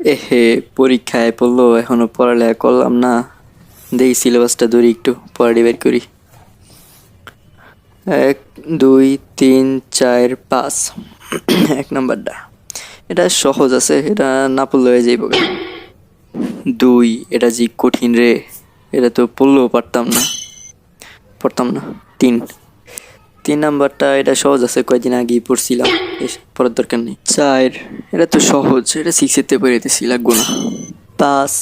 এহে, পরীক্ষায় পড়লো, এখনো পড়ালেখা করলাম না। দেখি সিলেবাসটা ধরি, একটু পড়াটি বের করি। 1 2 3 4 5 এক নাম্বারটা এটা সহজ আছে, এটা না পড়লে হয়ে যাইব। 2 এটা যে কঠিন রে, এটা তো পড়লেও পারতাম না। 3 নাম্বারটা এটা সহজ আছে, কয়েকদিন আগেই পড়ছিলাম, পড়ার দরকার নেই। 4 এটা তো সহজ, এটা 6 পড়াইতেছি, লাগবো না। 5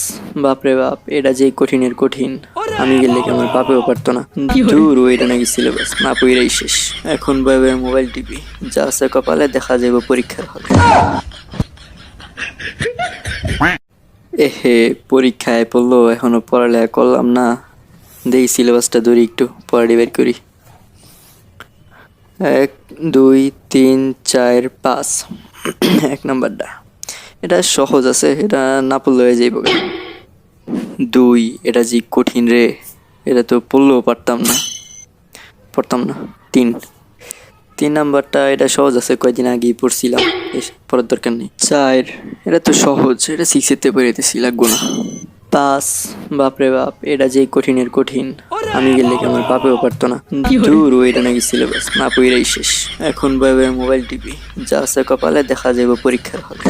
বাপরে বাপ, এটা যে কঠিনের কঠিন, আমি গেলে কি আমার বাপেও পারতো না। দূর, এটা নাকি সিলেবাস না পড়াই শেষ। এখন বয়ে মোবাইল টিপি, যা আছে কপালে দেখা যাবে পরীক্ষার হলে। এহে, পরীক্ষায় পড়লো, এখনো পড়ালেখা করলাম না। দেখি সিলেবাসটা ধরি, একটু পড়াটি বের করি। 1 2 3 4 5 এক নাম্বারটা এটা সহজ আছে, এটা না পড়লে হয়ে যাইব। 2 এটা যে কঠিন রে, এটা তো পড়লেও পারতাম না। 3 নাম্বারটা এটা সহজ আছে, কয়েকদিন আগেই পড়ছিলাম, পড়ার দরকার নেই। 4 এটা তো সহজ, এটা 6 পড়াইতেছি, লাগবো না। 5 বাপরে বাপ, এটা যে কঠিনের কঠিন, আমি গেলে কি আমার বাপেও পারতো না। দূর, এটা নাকি সিলেবাস না পড়াই শেষ। এখন বয়ে মোবাইল টিপি, যা আছে কপালে দেখা যাবে পরীক্ষার হলে।